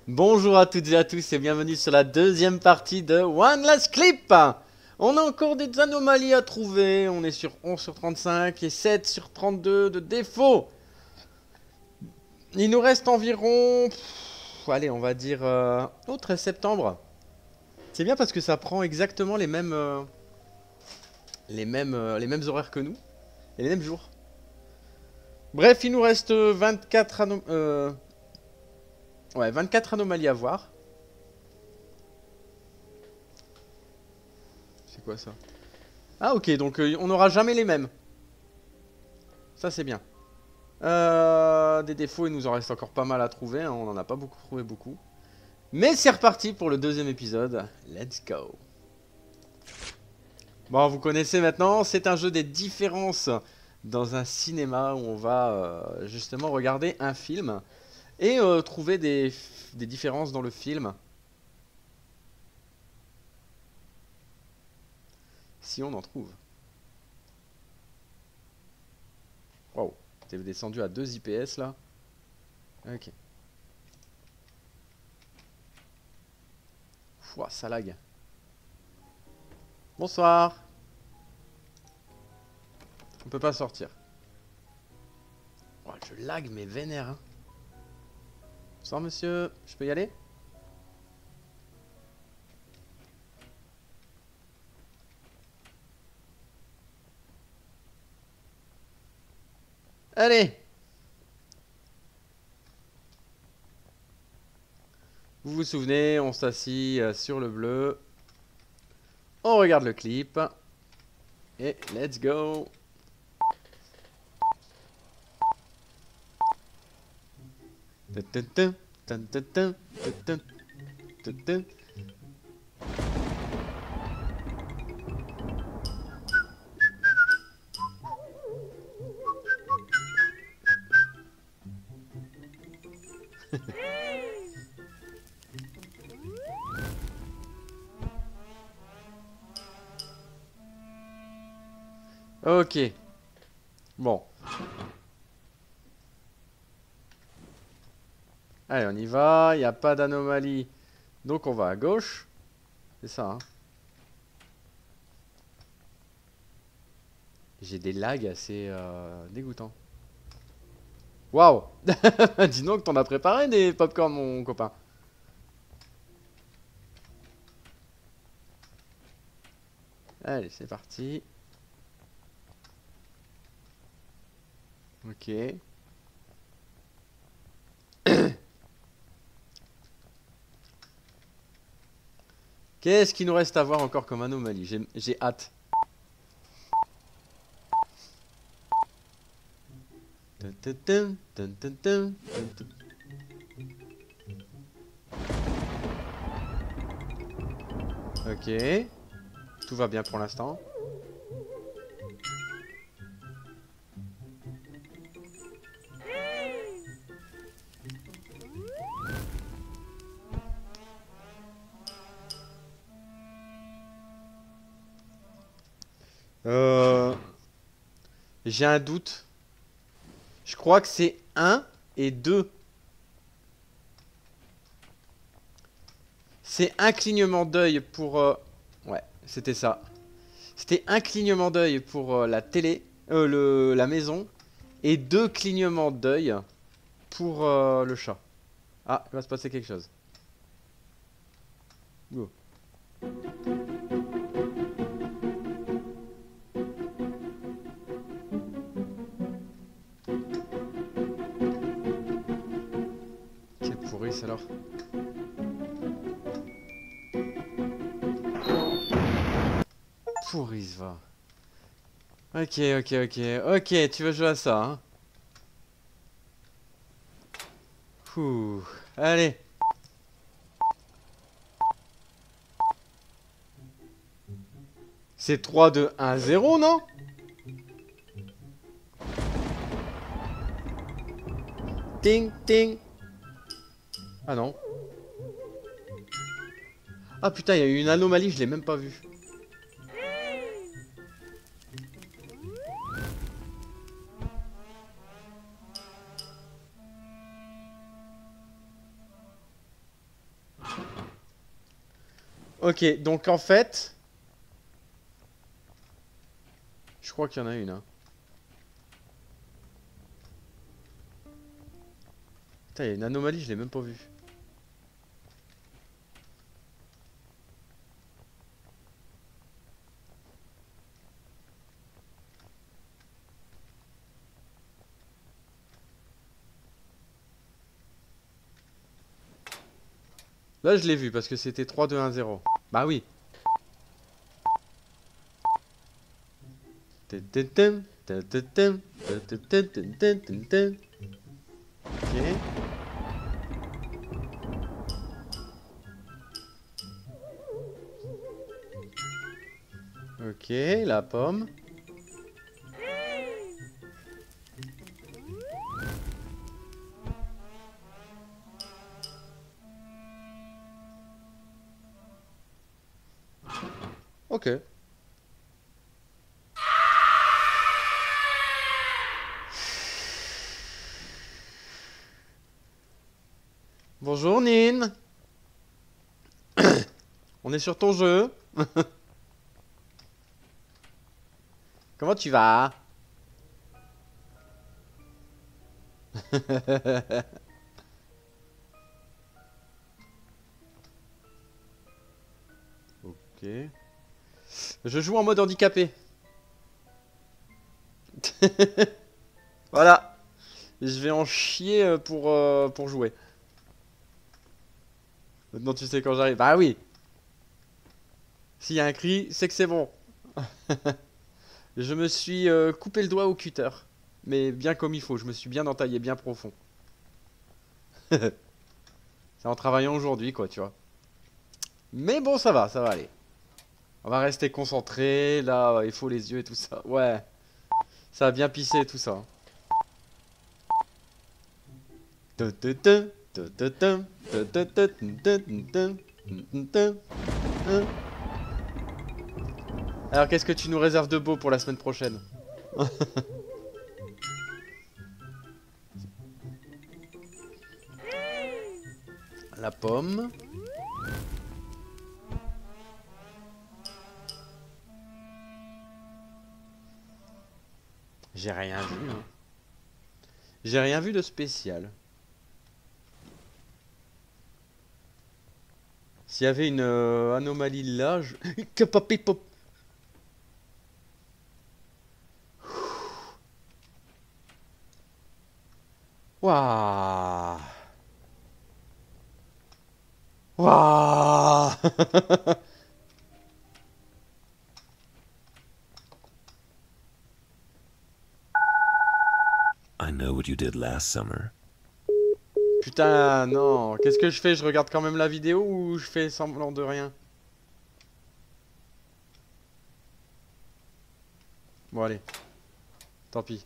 Bonjour à toutes et à tous et bienvenue sur la deuxième partie de One Last Clip. On a encore des anomalies à trouver, on est sur 11 sur 35 et 7 sur 32 de défauts. Il nous reste environ, allez on va dire, au 13 septembre. C'est bien parce que ça prend exactement les mêmes horaires que nous et les mêmes jours. Bref, il nous reste 24 anomalies à voir. C'est quoi ça? Ah ok, donc on n'aura jamais les mêmes. Ça c'est bien. Des défauts, il nous en reste encore pas mal à trouver, hein, on n'en a pas beaucoup trouvé beaucoup. Mais c'est reparti pour le deuxième épisode. Let's go. Bon, vous connaissez maintenant, c'est un jeu des différences dans un cinéma où on va justement regarder un film et trouver des différences dans le film. Si on en trouve. Wow, t'es descendu à 2 IPS là. Ok. Ouah, ça lag. Bonsoir. On peut pas sortir. Oh, je lag mais vénère. Hein. Bonsoir monsieur, je peux y aller? Allez. Vous vous souvenez, on s'assit sur le bleu. On regarde le clip. Et let's go. Ok. Bon. Allez, on y va. Il n'y a pas d'anomalie. Donc on va à gauche. C'est ça, hein. J'ai des lags assez dégoûtants. Waouh. Dis donc, t'en as préparé des popcorn, mon copain. Allez, c'est parti. Ok. Qu'est-ce qu'il nous reste à voir encore comme anomalie? J'ai hâte. Ok. Tout va bien pour l'instant. J'ai un doute. Je crois que c'est 1 et 2. C'est un clignement d'œil pour... Ouais, c'était ça. C'était un clignement d'œil pour la télé, la maison, et 2 clignements d'œil pour le chat. Ah, il va se passer quelque chose. Go. Quelle pourrisse alors. Pourrisse va. Ok, ok, ok. Ok, tu veux jouer à ça, hein. Ouh. Allez. C'est 3, 2, 1, 0, non? Ting, ting. Ah non. Ah putain, il y a eu une anomalie, je l'ai même pas vue. Ok, donc en fait... Je crois qu'il y en a une. Hein. Putain, il y a une anomalie, je l'ai même pas vue. Là, je l'ai vu parce que c'était 3, 2, 1, 0. Bah oui. Ok. Ok, la pomme. Ok. Bonjour Nin. On est sur ton jeu. Comment tu vas? Ok. Je joue en mode handicapé. Voilà. Je vais en chier pour jouer. Maintenant tu sais quand j'arrive. Bah oui. S'il y a un cri, c'est que c'est bon. Je me suis coupé le doigt au cutter. Mais bien comme il faut. Je me suis bien entaillé bien profond. C'est en travaillant aujourd'hui quoi, tu vois. Mais bon, ça va aller. On va rester concentré. Là, il faut les yeux et tout ça. Ouais. Ça a bien pissé tout ça. Alors, qu'est-ce que tu nous réserves de beau pour la semaine prochaine? La pomme. J'ai rien vu. Hein. J'ai rien vu de spécial. S'il y avait une anomalie là, je... Waouh. Waouh. I know what you did last summer. Putain, non. Qu'est-ce que je fais? Je regarde quand même la vidéo ou je fais semblant de rien? Bon, allez. Tant pis.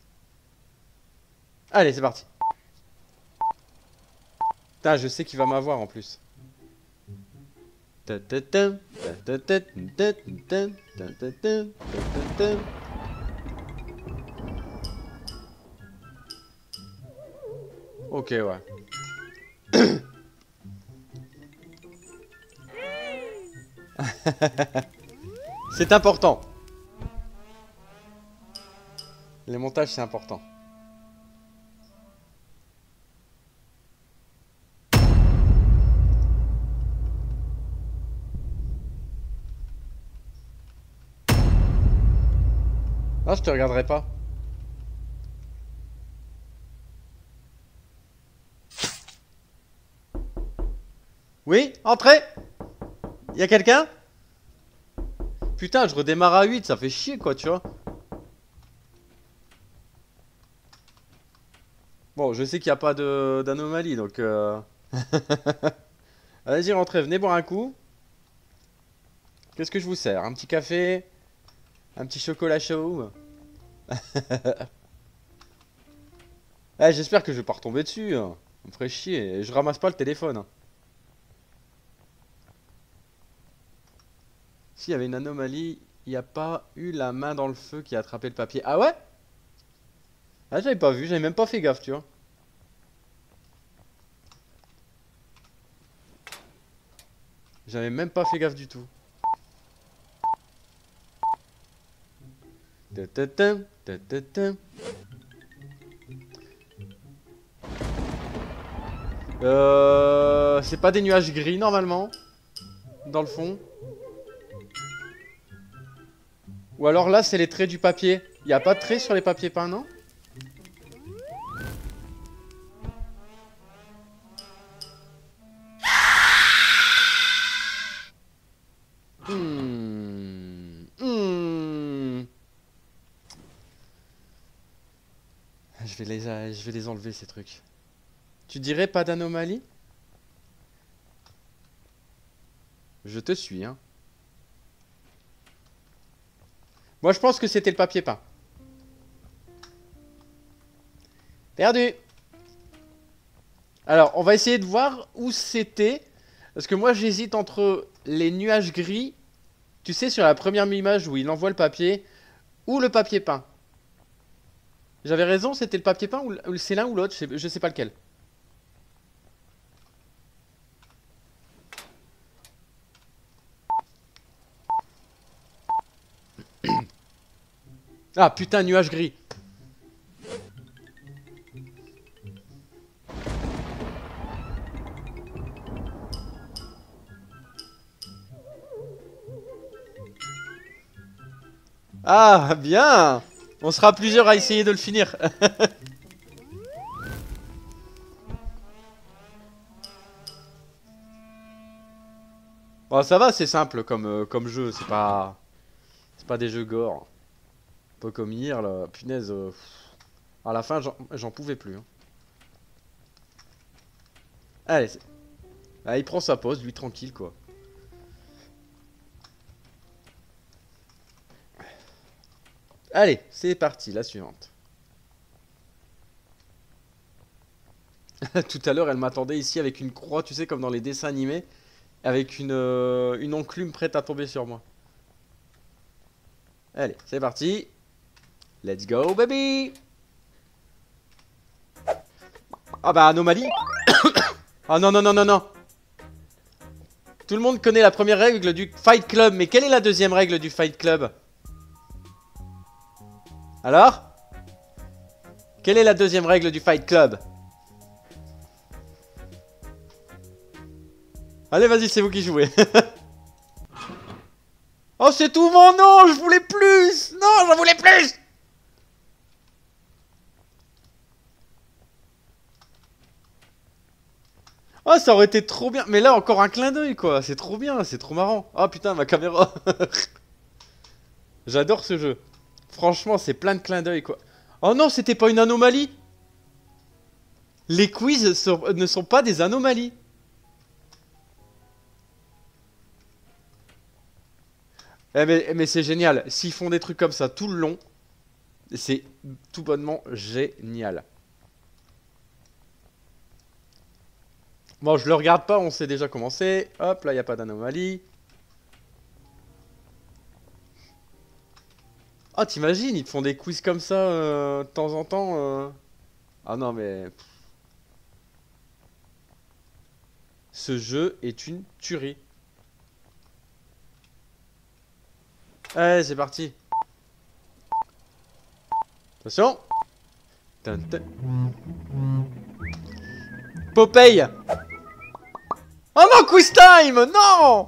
Allez, c'est parti. Putain, je sais qu'il va m'avoir en plus. Ok, ouais. C'est important. Les montages, c'est important. Non, je te regarderai pas. Oui, entrez. Y'a quelqu'un? Putain, je redémarre à 8, ça fait chier quoi, tu vois. Bon, je sais qu'il n'y a pas d'anomalie, donc... Allez-y, rentrez, venez boire un coup. Qu'est-ce que je vous sers? Un petit café? Un petit chocolat chaud? Eh, j'espère que je vais pas retomber dessus. Hein. Ça me ferait chier. Et je ramasse pas le téléphone. Hein. S'il y avait une anomalie, il n'y a pas eu la main dans le feu qui a attrapé le papier. Ah ouais? Ah, j'avais pas vu, j'avais même pas fait gaffe, tu vois. J'avais même pas fait gaffe du tout. Ta-ta-ta, ta-ta-ta. C'est pas des nuages gris normalement. Dans le fond. Ou alors là c'est les traits du papier. Y a pas de traits sur les papiers peints, non? Je vais les enlever ces trucs. Tu dirais pas d'anomalie? Je te suis, hein. Moi, je pense que c'était le papier peint. Perdu. Alors, on va essayer de voir où c'était. Parce que moi, j'hésite entre les nuages gris. Tu sais, sur la première image où il envoie le papier. Ou le papier peint. J'avais raison, c'était le papier peint ou c'est l'un ou l'autre, je sais pas lequel. Ah putain, nuage gris. Ah bien. On sera plusieurs à essayer de le finir. Bon, ça va, c'est simple comme jeu, c'est pas des jeux gore. Un peu comme hier là, punaise. À la fin, j'en pouvais plus. Hein. Allez, ah, il prend sa pause, lui tranquille quoi. Allez, c'est parti, la suivante. Tout à l'heure, elle m'attendait ici avec une croix, tu sais, comme dans les dessins animés, avec une enclume prête à tomber sur moi. Allez, c'est parti. Let's go, baby. Ah bah, anomalie. Ah non, non, non, non, non. Tout le monde connaît la première règle du Fight Club, mais quelle est la deuxième règle du Fight Club? Alors? Quelle est la deuxième règle du Fight Club? Allez, vas-y, c'est vous qui jouez. Oh, c'est tout mon nom, je voulais plus. Non, j'en voulais plus. Oh, ça aurait été trop bien. Mais là, encore un clin d'œil, quoi. C'est trop bien, c'est trop marrant. Oh, putain, ma caméra. J'adore ce jeu. Franchement, c'est plein de clins d'œil, quoi. Oh non, c'était pas une anomalie. Les quiz ne sont pas des anomalies. Mais c'est génial. S'ils font des trucs comme ça tout le long, c'est tout bonnement génial. Bon, je le regarde pas, on sait déjà commencer. Hop, là, il n'y a pas d'anomalie. Ah, t'imagines, ils te font des quiz comme ça de temps en temps. Ah non, mais... Ce jeu est une tuerie. Allez, c'est parti. Attention. Dun, dun. Popeye. Oh non, quiz time. Non.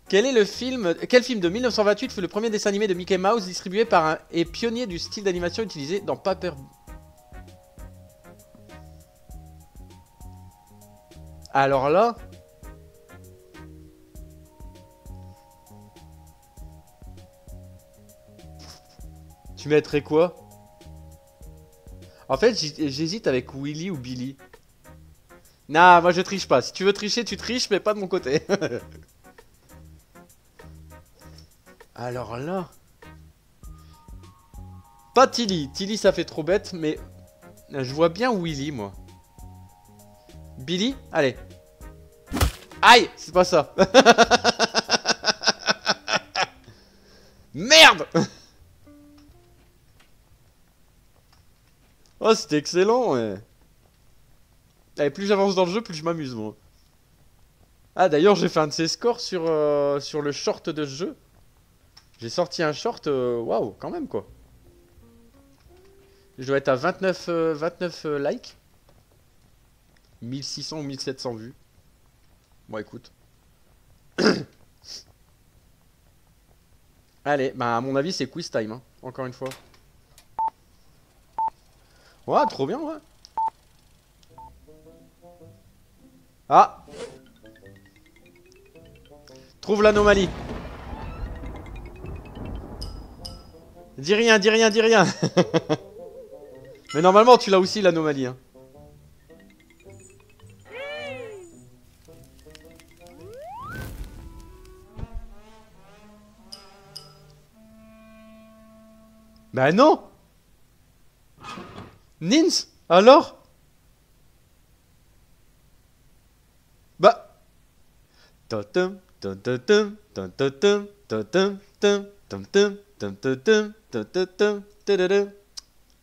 Quel film de 1928 fut le premier dessin animé de Mickey Mouse distribué par et pionnier du style d'animation utilisé dans Paper... Alors là... Tu mettrais quoi? En fait, j'hésite avec Willy ou Billy. Nah, moi je triche pas. Si tu veux tricher, tu triches, mais pas de mon côté. Alors là... Pas Tilly. Tilly, ça fait trop bête, mais... Je vois bien Willy, moi. Billy? Allez. Aïe! C'est pas ça. Merde! Oh, c'était excellent, ouais. Allez, plus j'avance dans le jeu, plus je m'amuse, moi. Ah d'ailleurs j'ai fait un de ces scores sur le short de ce jeu. J'ai sorti un short, waouh, quand même quoi. Je dois être à 29 likes. 1600 ou 1700 vues. Bon écoute. Allez, bah à mon avis c'est quiz time, hein, encore une fois. Ouais, trop bien, ouais. Ah! Trouve l'anomalie. Dis rien, dis rien, dis rien. Mais normalement tu l'as aussi l'anomalie, hein. Bah non! Nins? Alors? Bah... Totem, totem, totem, totem, totem, totem, totem, totem.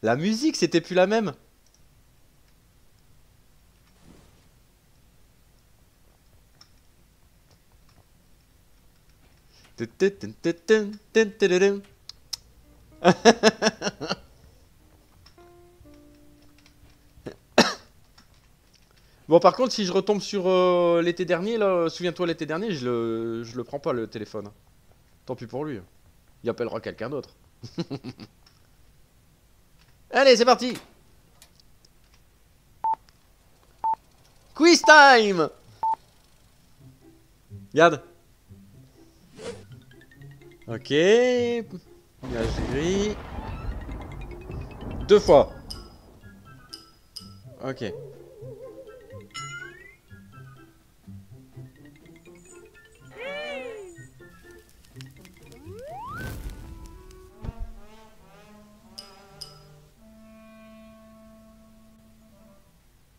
La musique, c'était plus la même. Bon, par contre, si je retombe sur l'été dernier, là, souviens-toi, l'été dernier, je le prends pas le téléphone. Tant pis pour lui. Il appellera quelqu'un d'autre. Allez, c'est parti. Quiz time. Regarde. Ok. Imagerie. 2 fois. Ok.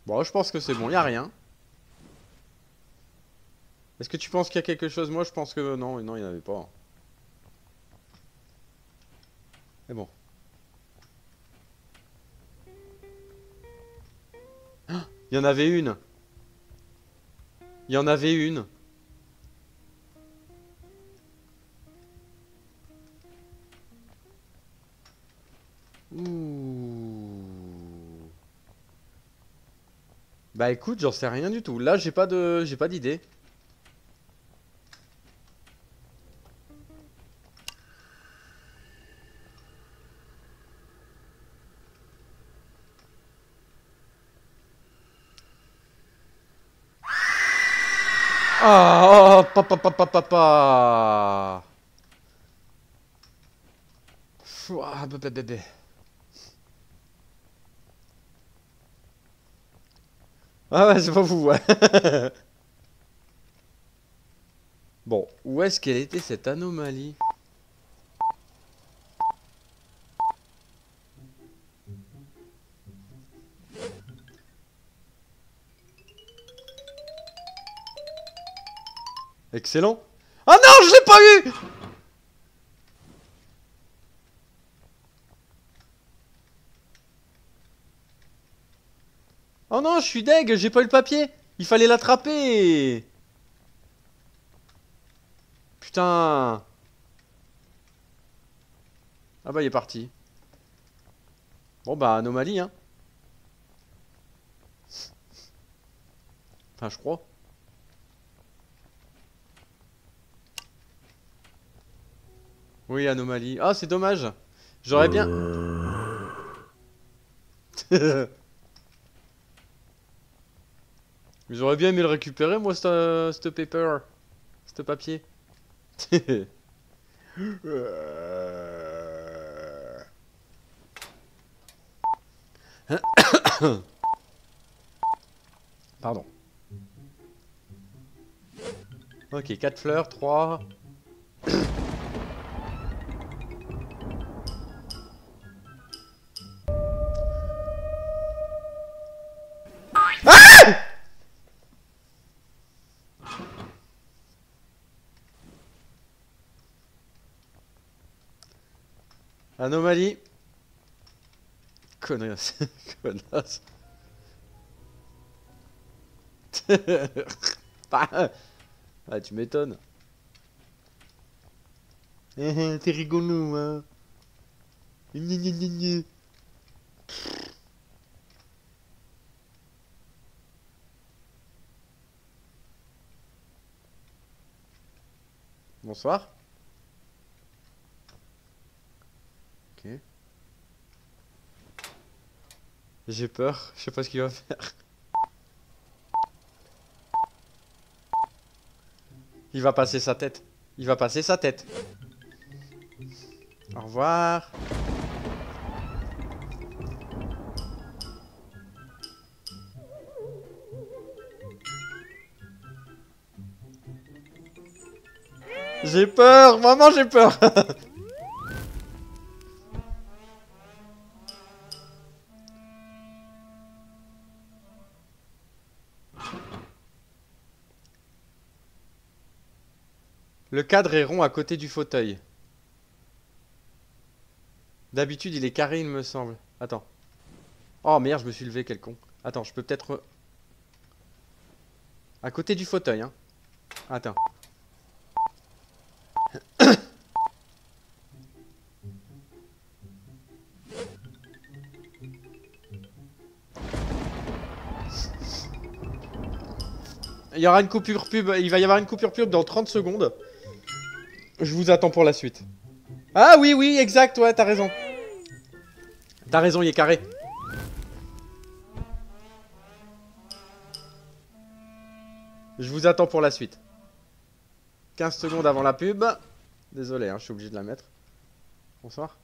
Bon, je pense que c'est bon, y a rien. Est-ce que tu penses qu'il y a quelque chose? Moi, je pense que non, non, il n'y en avait pas. Mais bon. Il y en avait une. Il y en avait une. Ouh. Bah écoute, j'en sais rien du tout. Là, j'ai pas d'idée. Ah, oh, papa. Ah, bébé. Ah ouais, c'est pas vous, ouais. Bon, où est-ce qu'elle était cette anomalie? Excellent. Ah non, je l'ai pas eu! Oh non, je suis deg, j'ai pas eu le papier. Il fallait l'attraper. Putain. Ah bah il est parti. Bon bah anomalie hein. Enfin je crois. Oui anomalie. Ah c'est dommage. J'aurais bien... J'aurais bien aimé le récupérer moi ce paper. Ce papier. Pardon. Ok, 4 fleurs, 3. Anomalie. Connasse. Connasse. Ah, tu m'étonnes. T'es rigolo, hein. Gna gna gna gna. Bonsoir. Ok. J'ai peur, je sais pas ce qu'il va faire. Il va passer sa tête. Il va passer sa tête. Au revoir. J'ai peur, maman, j'ai peur. Le cadre est rond à côté du fauteuil. D'habitude, il est carré, il me semble. Attends. Oh merde, je me suis levé, quel con. Attends, je peux peut-être... À côté du fauteuil, hein. Attends. Il y aura une coupure pub. Il va y avoir une coupure pub dans 30 secondes. Je vous attends pour la suite. Ah oui, oui, exact, ouais, t'as raison. T'as raison, il est carré. Je vous attends pour la suite. 15 secondes avant la pub. Désolé, hein, je suis obligé de la mettre. Bonsoir.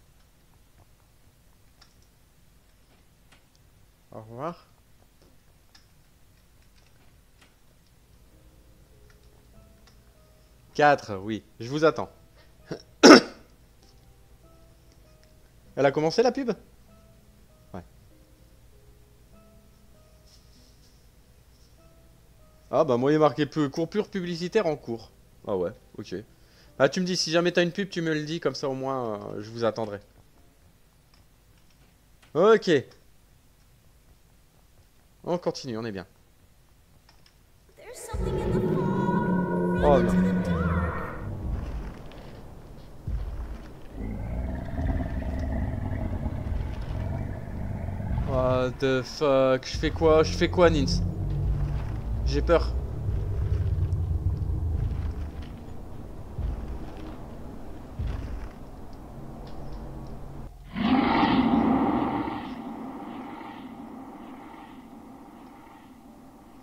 Au revoir. Quatre, oui, je vous attends. Elle a commencé la pub? Ouais. Ah bah moi il est marqué coupure publicitaire en cours. Ah ouais, ok. Ah tu me dis si jamais t'as une pub tu me le dis comme ça au moins je vous attendrai. Ok. On continue, on est bien. Oh non. What the fuck? Je fais quoi? Je fais quoi, Nins? J'ai peur.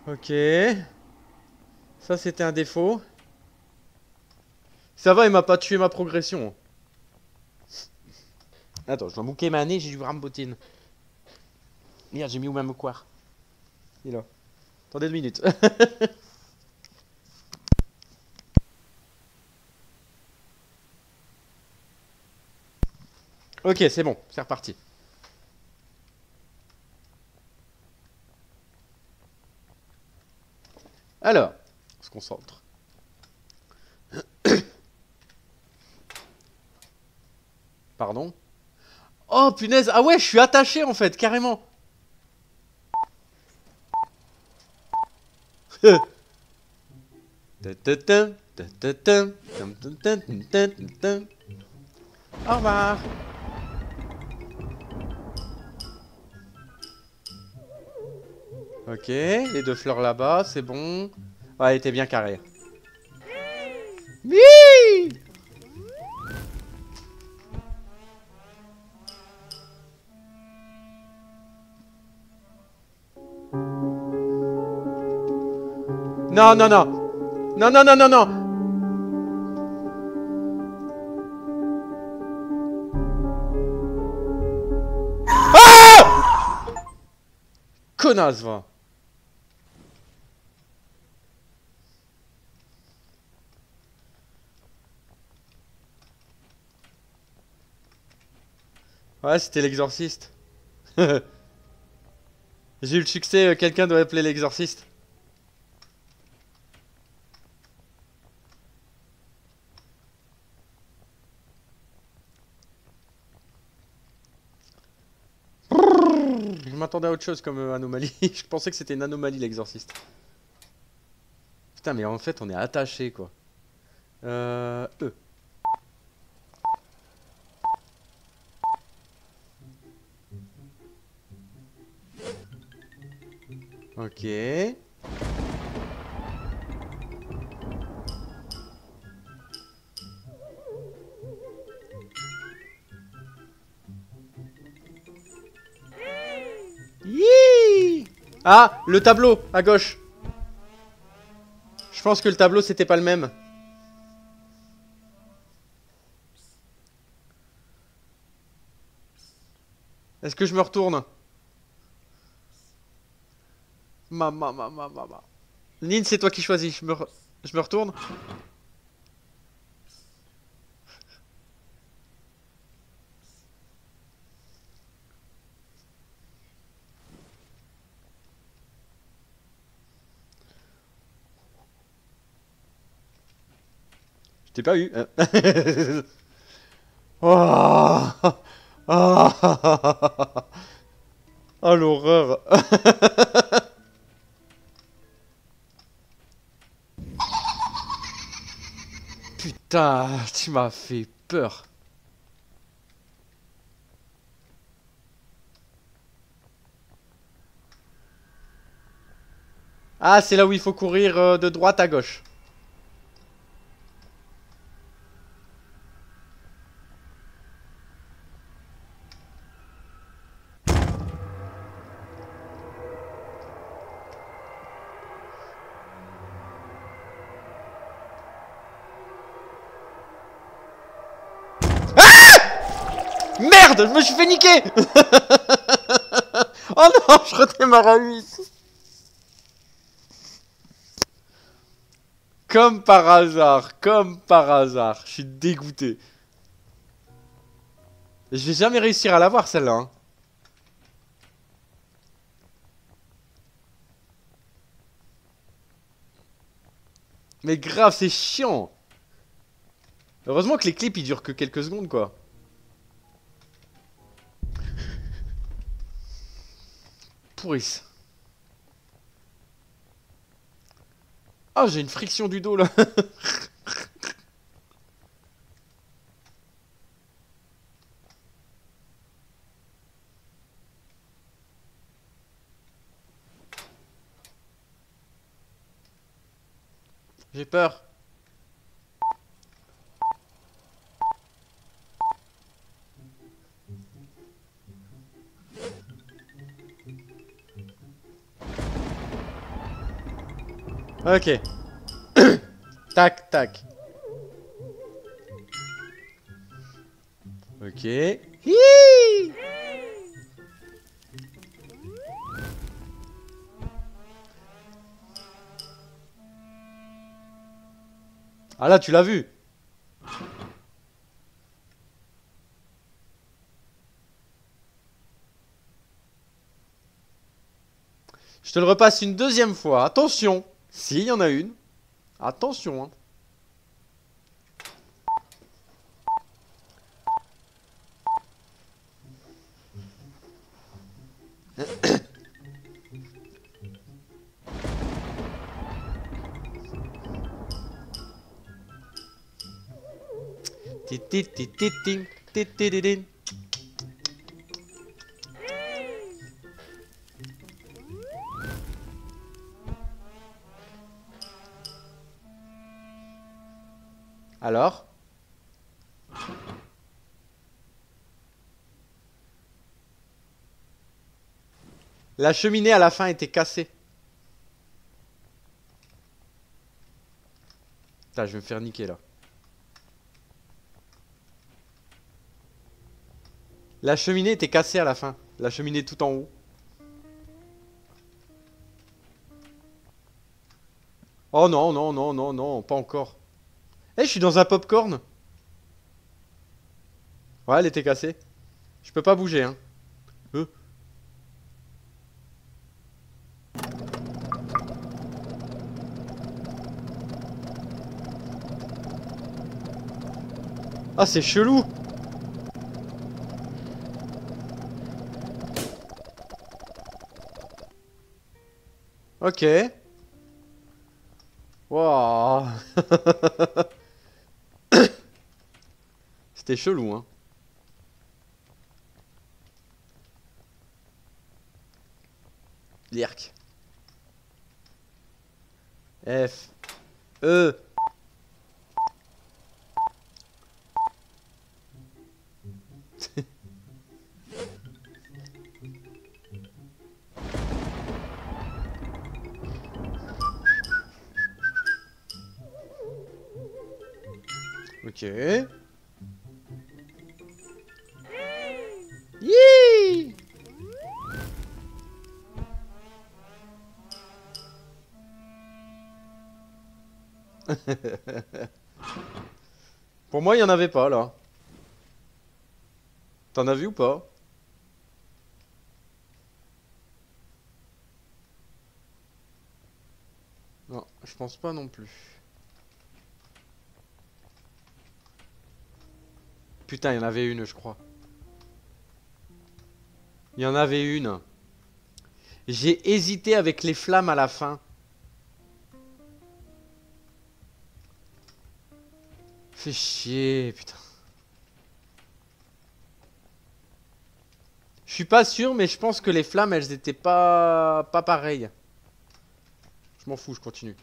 Ok. Ça c'était un défaut. Ça va, il m'a pas tué ma progression. Attends, je dois bouquer ma nez, j'ai du rambotine. Merde, j'ai mis où même quoi? Il est là. Attendez 2 minutes. Ok, c'est bon, c'est reparti. Alors, on se concentre. Pardon. Oh punaise, ah ouais, je suis attaché en fait, carrément. Au revoir. Ok, les 2 fleurs là-bas, c'est bon. Ouais, elle était bien carrée. Oui. Non, non, non. Non, non, non, non, non. Ah! Connasse, va. Ouais, c'était l'exorciste. J'ai eu le succès, quelqu'un doit appeler l'exorciste. Je m'attendais à autre chose comme anomalie. Je pensais que c'était une anomalie l'exorciste. Putain, mais en fait, on est attaché quoi. E. Ok. Yee! Ah, le tableau à gauche. Je pense que le tableau c'était pas le même. Est-ce que je me retourne? Ma. Lynn, c'est toi qui choisis. Je me retourne? Je t'ai pas eu. Oh, oh, oh l'horreur. Putain, tu m'as fait peur. Ah, c'est là où il faut courir de droite à gauche. Merde, je me suis fait niquer. Oh non, je redémarre à 8. Comme par hasard, comme par hasard. Je suis dégoûté. Je vais jamais réussir à l'avoir celle-là. Hein. Mais grave, c'est chiant. Heureusement que les clips ils durent que quelques secondes quoi. Pourrisse. Ah, j'ai une friction du dos là. J'ai peur. Ok. Tac, tac. Ok. Hi. Ah là, tu l'as vu. Je te le repasse une deuxième fois. Attention. Si, il y en a une. Attention. Hein. Alors? La cheminée à la fin était cassée. Putain, je vais me faire niquer là. La cheminée était cassée à la fin. La cheminée tout en haut. Oh non, non, non, non, non, pas encore. Eh, je suis dans un popcorn. Ouais, elle était cassée. Je peux pas bouger, hein. Ah, c'est chelou. Ok. Wow. C'était chelou, hein. Lirk. F. E. Ok. Yee. Pour moi, il n'y en avait pas, là. T'en as vu ou pas? Non, je pense pas non plus. Putain, il y en avait une, je crois. Il y en avait une. J'ai hésité avec les flammes à la fin. Fais chier, putain. Je suis pas sûr, mais je pense que les flammes, elles étaient pas pareilles. Je m'en fous, je continue.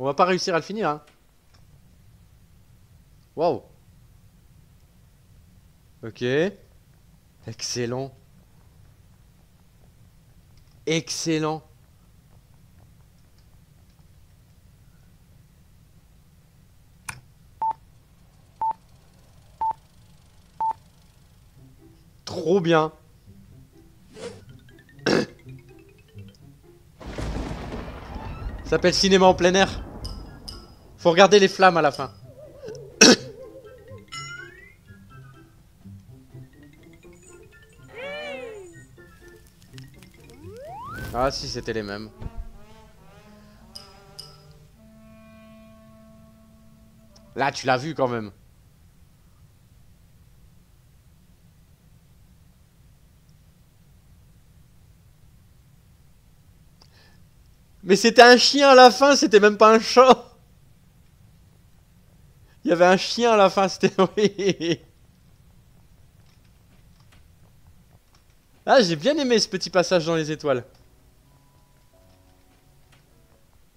On va pas réussir à le finir, hein. Waouh. Ok. Excellent. Excellent. Trop bien. Ça s'appelle cinéma en plein air. Faut regarder les flammes à la fin. Ah si, c'était les mêmes. Là, tu l'as vu quand même. Mais c'était un chien à la fin, c'était même pas un chat. Il y avait un chien à la fin, c'était... Oui. Ah, j'ai bien aimé ce petit passage dans les étoiles.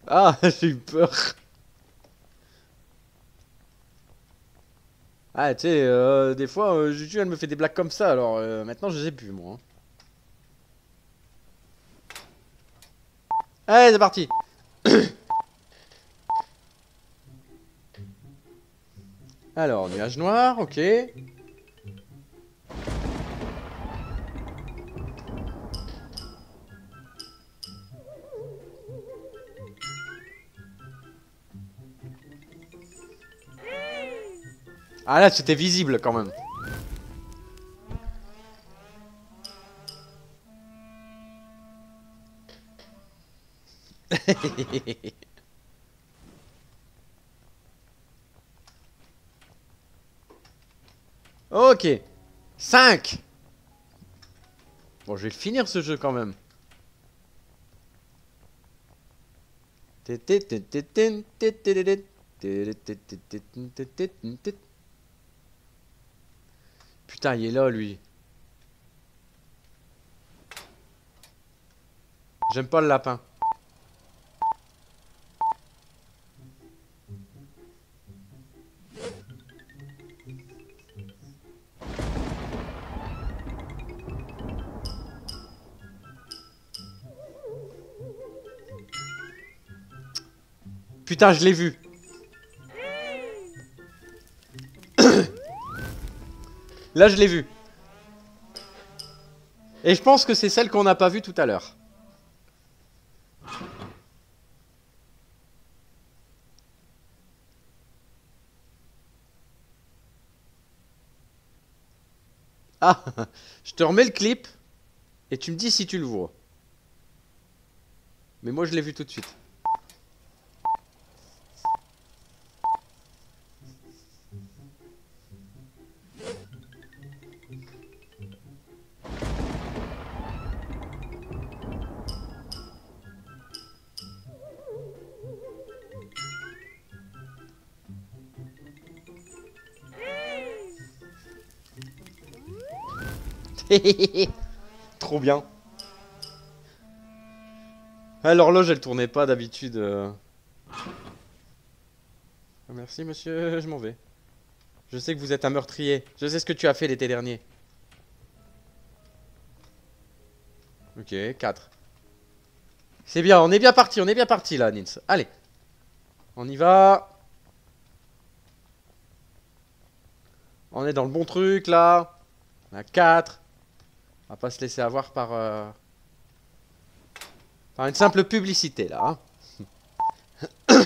Ah, j'ai eu peur. Ah, tu sais, des fois, Juju, elle me fait des blagues comme ça, alors maintenant, je sais plus, moi. Allez, c'est parti. Alors, nuage noir, ok. Ah là, c'était visible quand même. Ok. 5. Bon, je vais le finir ce jeu quand même. Putain, il est là, lui. J'aime pas le lapin. Putain, je l'ai vu. Là, je l'ai vu. Et je pense que c'est celle qu'on n'a pas vue tout à l'heure. Ah, je te remets le clip et tu me dis si tu le vois. Mais moi, je l'ai vu tout de suite. Trop bien. Ah, l'horloge, elle tournait pas d'habitude. Merci, monsieur, je m'en vais. Je sais que vous êtes un meurtrier. Je sais ce que tu as fait l'été dernier. Ok, 4. C'est bien, on est bien parti là, Nins. Allez. On y va. On est dans le bon truc là. On a 4. On va pas se laisser avoir par une simple publicité là. Hein. Ok.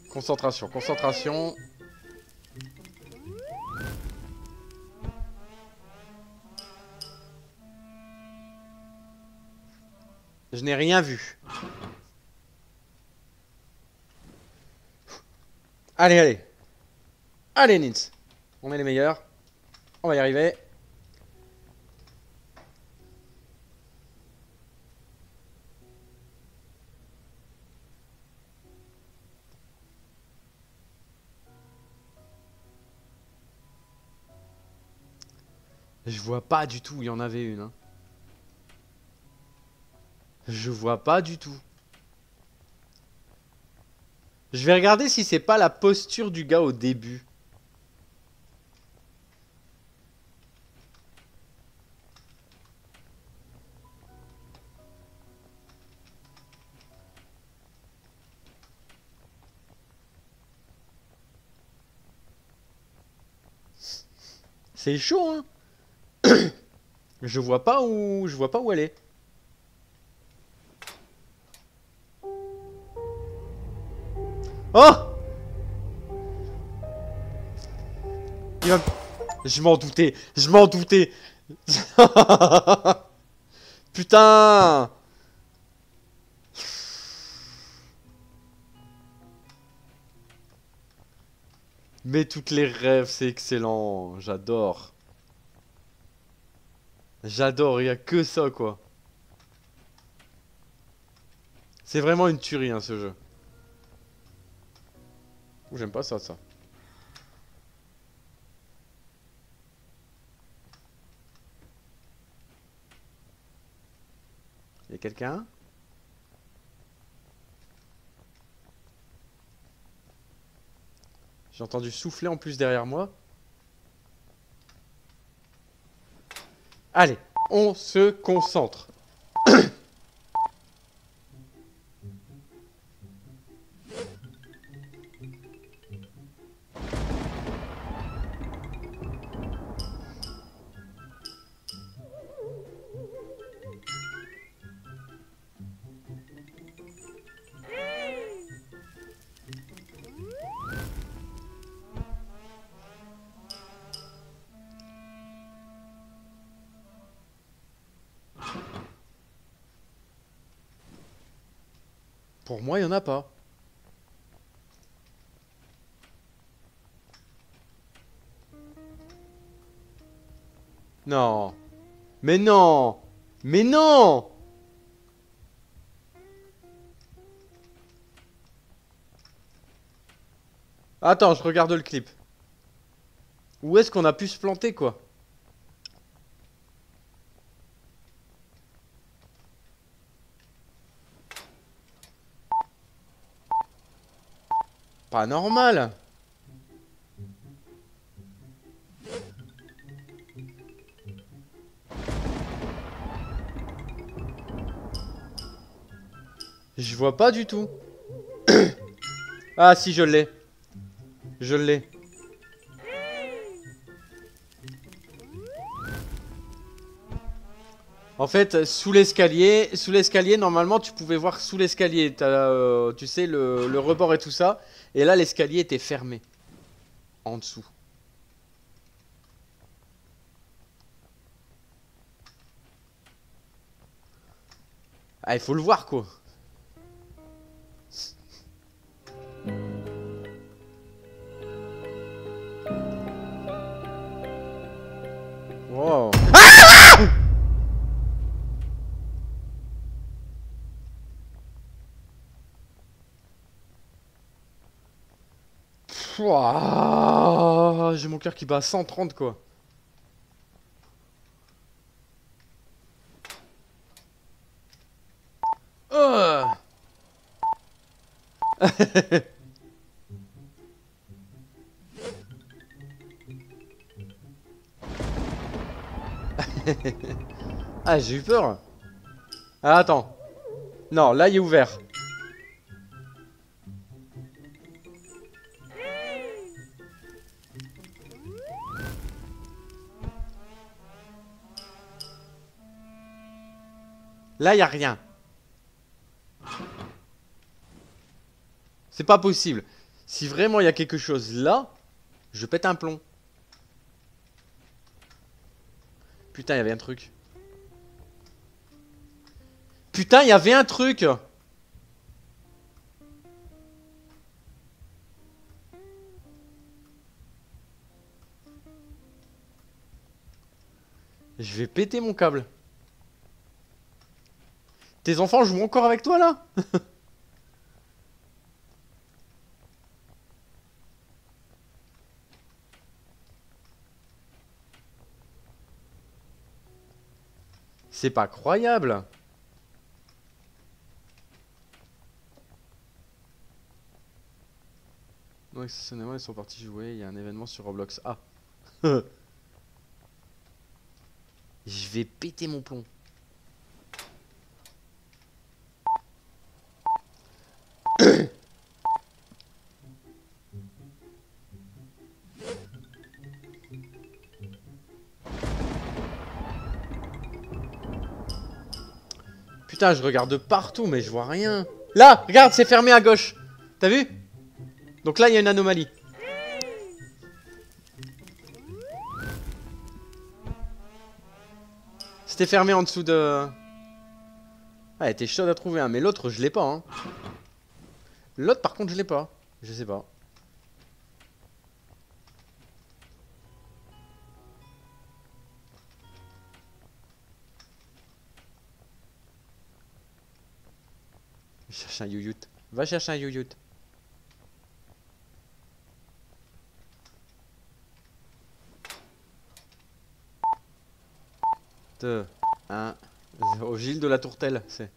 Concentration, concentration. Je n'ai rien vu. Allez, allez. Allez, Nins. On est les meilleurs. On va y arriver. Je vois pas du tout où il y en avait une. Hein. Je vois pas du tout. Je vais regarder si c'est pas la posture du gars au début. C'est chaud, hein. Je vois pas où elle est. Oh! Il va... Je m'en doutais, je m'en doutais. Putain! Mais toutes les rêves, c'est excellent. J'adore. J'adore, il y a que ça quoi. C'est vraiment une tuerie hein, ce jeu. Ouh, j'aime pas ça, ça. Y'a quelqu'un? J'ai entendu souffler en plus derrière moi. Allez, on se concentre. Pour moi, il y en a pas. Non. Mais non. Mais non. Attends, je regarde le clip. Où est-ce qu'on a pu se planter, quoi? Pas normal. Je vois pas du tout. Ah si, je l'ai. Je l'ai. En fait, sous l'escalier, normalement, tu pouvais voir sous l'escalier. Tu sais, le rebord et tout ça. Et là, l'escalier était fermé. En dessous. Ah, il faut le voir, quoi. Wow. Pouah, j'ai mon cœur qui bat à 130 quoi. Oh. Ah, j'ai eu peur. Ah, attends. Non, là il est ouvert. Là il y a rien. C'est pas possible. Si vraiment il y a quelque chose là, je pète un plomb. Putain, il y avait un truc. Putain, il y avait un truc. Je vais péter mon câble. Tes enfants jouent encore avec toi là? C'est pas croyable. Donc, ils sont partis jouer. Il y a un événement sur Roblox. Ah. Je vais péter mon plomb. Putain, je regarde partout, mais je vois rien. Là, regarde, c'est fermé à gauche. T'as vu? Donc là, il y a une anomalie. C'était fermé en dessous de... Ah, elle était chaude à trouver, hein. Mais l'autre, je l'ai pas. Hein. L'autre, par contre, je l'ai pas. Je sais pas. Je cherche un youyut. Va chercher un youyut. Deux, un, au Gilles de la Tourtelle, c'est.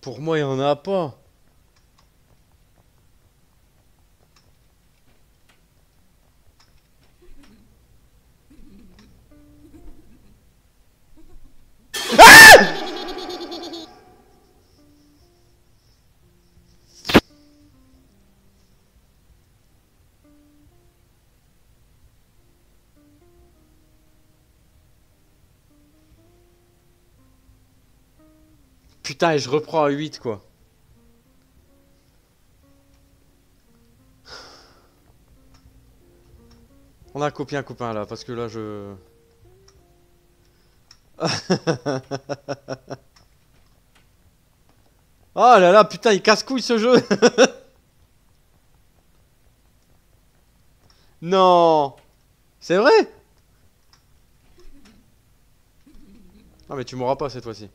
Pour moi, il y en a pas. Putain, et je reprends à 8 quoi. On a copié un copain là, parce que là je... Oh là là, putain, il casse couille ce jeu. Non. C'est vrai? Non mais tu m'auras pas cette fois-ci.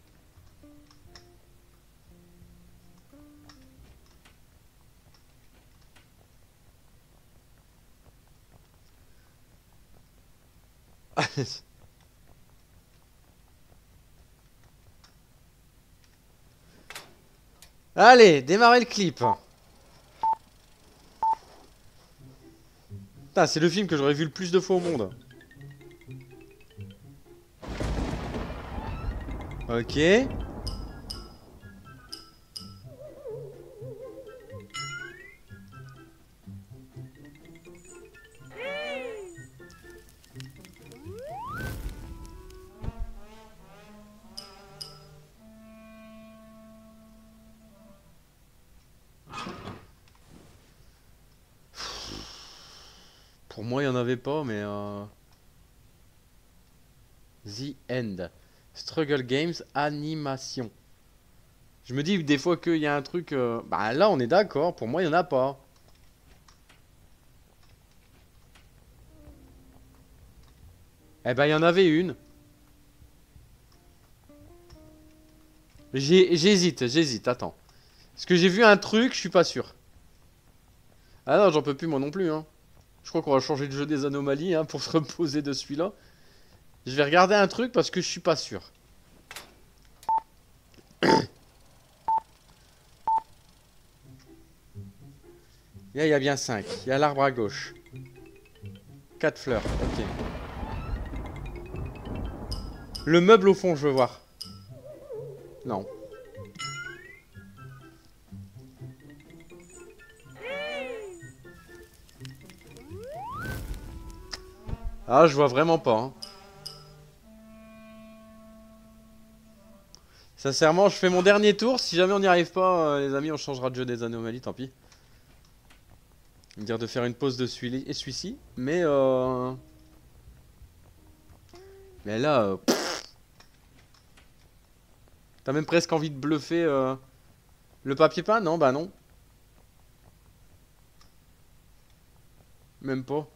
Allez, démarrez le clip. Putain, c'est le film que j'aurais vu le plus de fois au monde. Ok. Pour moi, il n'y en avait pas, mais... The End. Struggle Games, animation. Je me dis des fois qu'il y a un truc... Bah là, on est d'accord. Pour moi, il n'y en a pas. Eh ben, il y en avait une. J'hésite, attends. Parce que j'ai vu un truc, je suis pas sûr. Ah non, j'en peux plus moi non plus, hein. Je crois qu'on va changer de jeu des anomalies, hein, pour se reposer de celui-là. Je vais regarder un truc parce que je suis pas sûr. Là, il y a bien 5. Il y a l'arbre à gauche. 4 fleurs, ok. Le meuble au fond, je veux voir. Non. Ah, je vois vraiment pas, hein. Sincèrement, je fais mon dernier tour. Si jamais on n'y arrive pas, les amis, on changera de jeu des anomalies, tant pis. Me dire de faire une pause de celui-ci. Mais là, t'as même presque envie de bluffer le papier peint? Non, bah non. Même pas.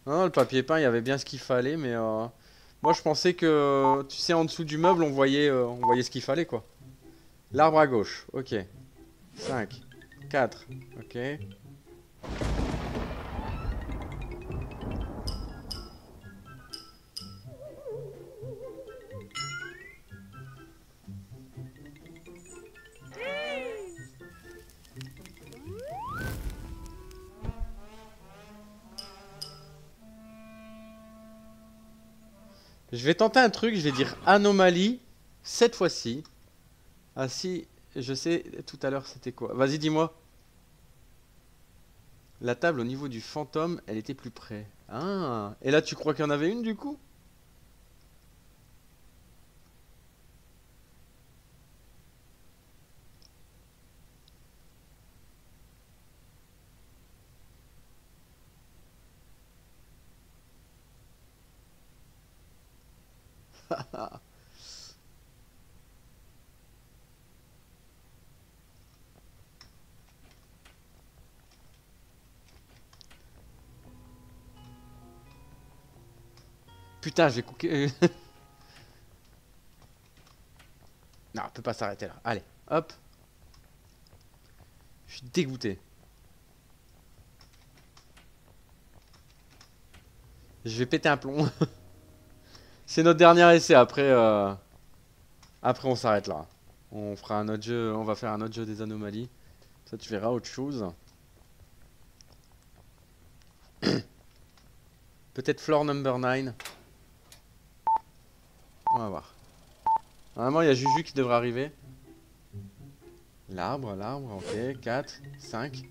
Non, le papier peint, il y avait bien ce qu'il fallait, mais moi je pensais que, tu sais, en dessous du meuble, on voyait ce qu'il fallait, quoi. L'arbre à gauche, ok. 5, 4, ok. Je vais tenter un truc, je vais dire anomalie, cette fois-ci. Ah si, je sais, tout à l'heure c'était quoi? Vas-y, dis-moi. La table au niveau du fantôme, elle était plus près. Ah, et là tu crois qu'il y en avait une du coup? Putain, je vais cooker. Non, on peut pas s'arrêter là. Allez, hop. Je suis dégoûté. Je vais péter un plomb. C'est notre dernier essai. Après on s'arrête là. On fera un autre jeu. On va faire un autre jeu des anomalies. Ça, tu verras autre chose. Peut-être floor number 9. On va voir. Normalement, il y a Juju qui devrait arriver. L'arbre, ok. 4, 5.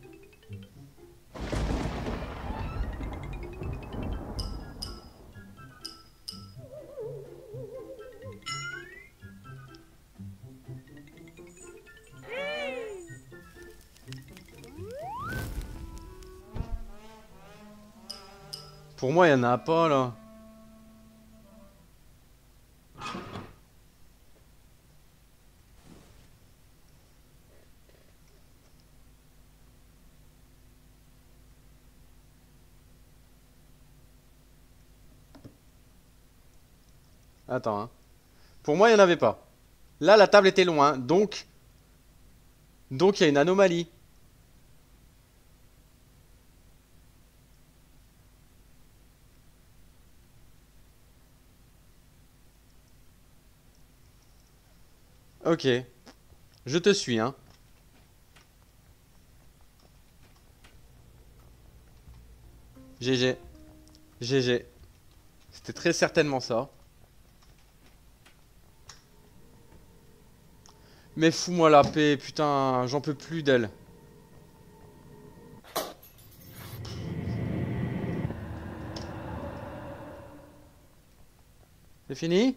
Pour moi, il n'y en a pas là. Attends, hein. Pour moi, il n'y en avait pas. Là, la table était loin, donc il y a une anomalie. Ok. Je te suis, hein. GG. GG. C'était très certainement ça. Mais fous-moi la paix, putain, j'en peux plus d'elle. C'est fini?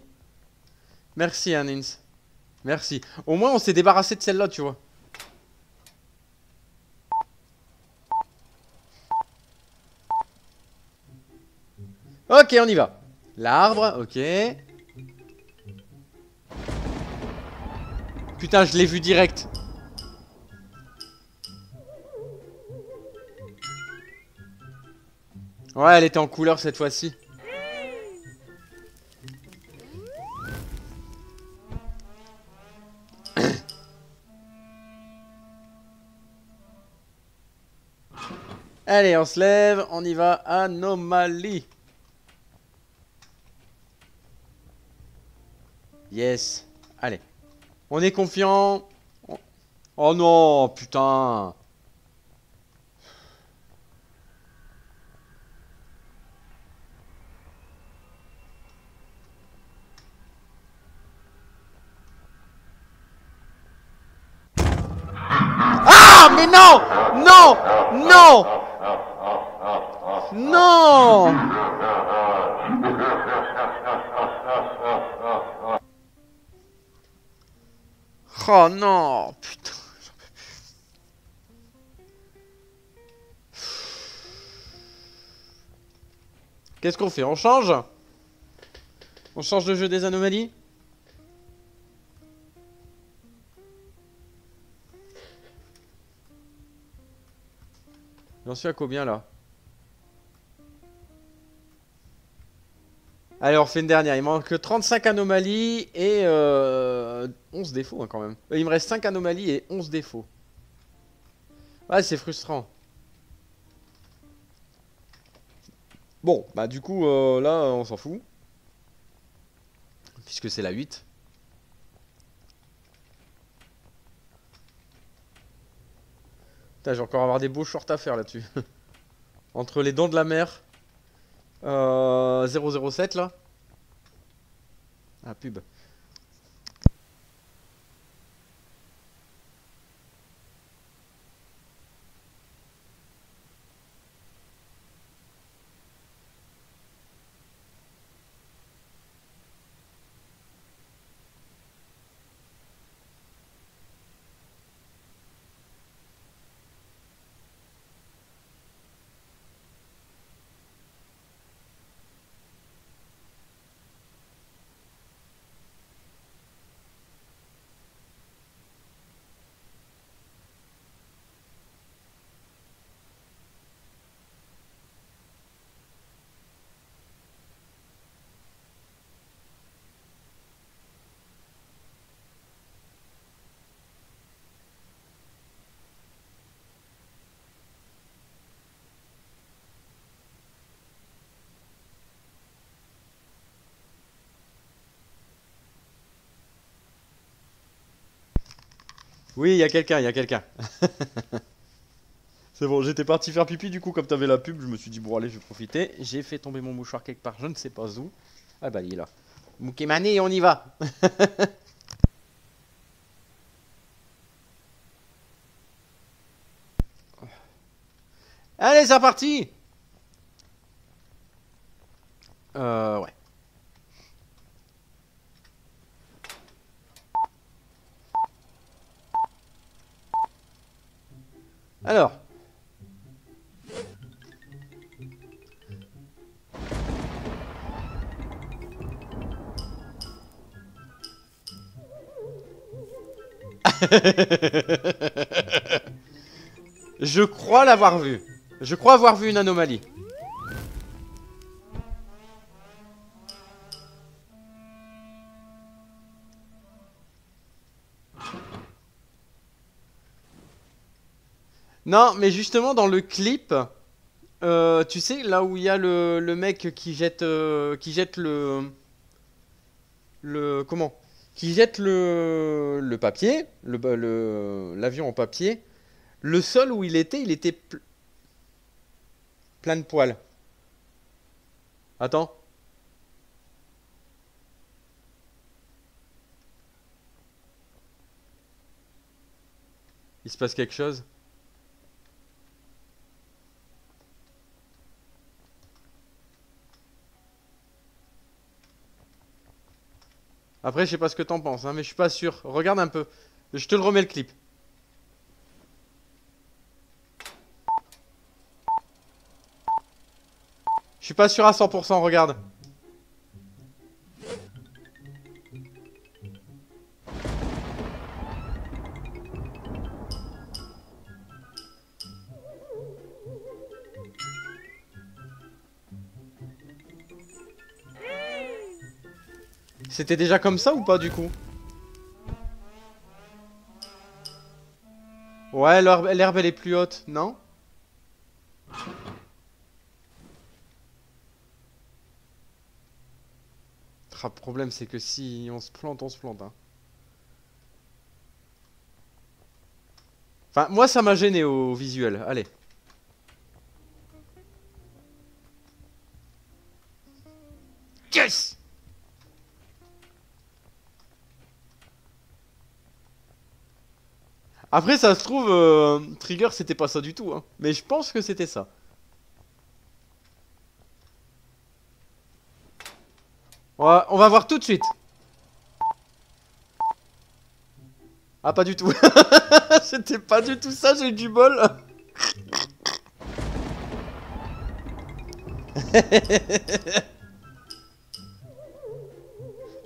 Merci, Nins. Merci. Au moins, on s'est débarrassé de celle-là, tu vois. Ok, on y va. L'arbre, ok. Putain, je l'ai vu direct. Ouais, elle était en couleur cette fois-ci. Allez, on se lève, on y va. Anomalie. Yes. Allez. On est confiant. Oh non, putain. Ah, mais non! Non! Non! Non! Oh non! Putain. Qu'est-ce qu'on fait? On change? On change de jeu des anomalies? J'en suis à combien là? Allez, on refait une dernière. Il manque 35 anomalies et 11 défauts hein, quand même. Il me reste 5 anomalies et 11 défauts. Ouais, c'est frustrant. Bon, bah du coup, là, on s'en fout. Puisque c'est la 8. Putain, j'ai encore avoir des beaux shorts à faire là-dessus. Entre les dents de la mer. 007 là. Ah, pub. Oui, il y a quelqu'un, il y a quelqu'un. C'est bon, j'étais parti faire pipi, du coup, comme t'avais la pub, je me suis dit, bon, allez, je vais profiter. J'ai fait tomber mon mouchoir quelque part, je ne sais pas où. Ah bah, il est là. Moukemane, on y va. Allez, c'est reparti. Ouais. Alors. Je crois l'avoir vu. Je crois avoir vu une anomalie. Non, mais justement, dans le clip, tu sais, là où il y a le mec qui jette comment? Qui jette le papier, l'avion en papier. Le sol où il était plein de poils. Attends. Il se passe quelque chose. Après, je sais pas ce que t'en penses, hein, mais je suis pas sûr. Regarde un peu. Je te le remets le clip. suis pas sûr à 100%, regarde. C'était déjà comme ça ou pas du coup? Ouais, l'herbe elle est plus haute, non? Le problème c'est que si on se plante, hein. Enfin, moi ça m'a gêné au visuel, allez. Yes! Après ça se trouve, Trigger c'était pas ça du tout, hein. Mais je pense que c'était ça. On va voir tout de suite. Ah, pas du tout. C'était pas du tout ça, j'ai eu du bol.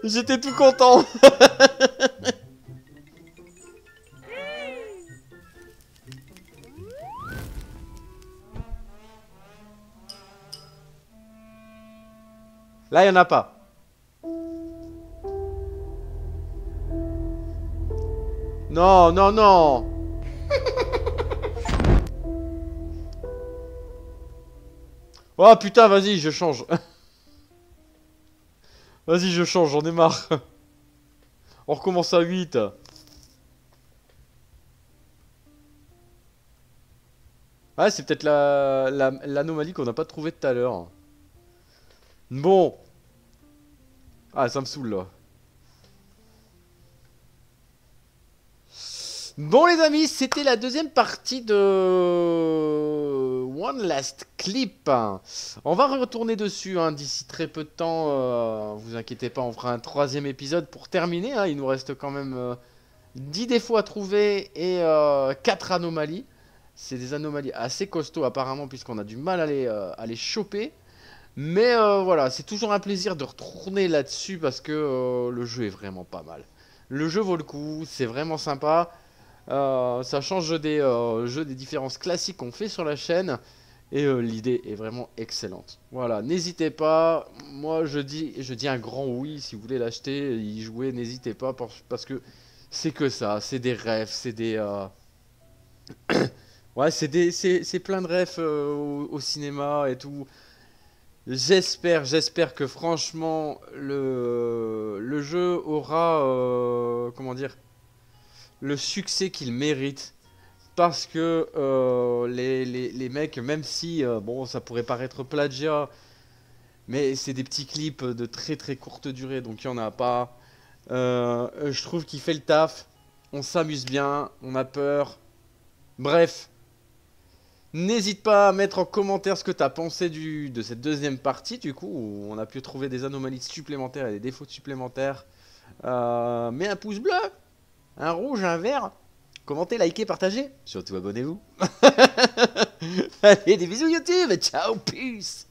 J'étais tout content. Là, il y en a pas. Non, non, non. Oh putain, vas-y, je change. Vas-y, je change, j'en ai marre. On recommence à 8. Ouais, c'est peut-être l'anomalie qu'on n'a pas trouvée tout à l'heure. Bon. Ah, ça me saoule là. Bon les amis, c'était la deuxième partie de One Last Clip. On va retourner dessus hein, d'ici très peu de temps. Vous inquiétez pas, on fera un troisième épisode pour terminer. Hein. Il nous reste quand même 10 défauts à trouver et 4 anomalies. C'est des anomalies assez costauds apparemment puisqu'on a du mal à les choper. Mais voilà, c'est toujours un plaisir de retourner là-dessus parce que le jeu est vraiment pas mal. Le jeu vaut le coup, c'est vraiment sympa. Ça change des jeux des différences classiques qu'on fait sur la chaîne. Et l'idée est vraiment excellente. Voilà, n'hésitez pas. Moi, je dis un grand oui si vous voulez l'acheter, y jouer. N'hésitez pas parce que c'est que ça. C'est des rêves, c'est des... ouais, c'est plein de rêves au cinéma et tout. J'espère que franchement, le jeu aura... comment dire, le succès qu'il mérite parce que les mecs, même si bon ça pourrait paraître plagiat, mais c'est des petits clips de très très courte durée donc il n'y en a pas. Je trouve qu'il fait le taf, on s'amuse bien, on a peur, bref. N'hésite pas à mettre en commentaire ce que tu as pensé de cette deuxième partie du coup où on a pu trouver des anomalies supplémentaires et des défauts supplémentaires. Mets un pouce bleu, un rouge, un vert. Commentez, likez, partagez. Surtout abonnez-vous. Allez, des bisous YouTube. Ciao, peace.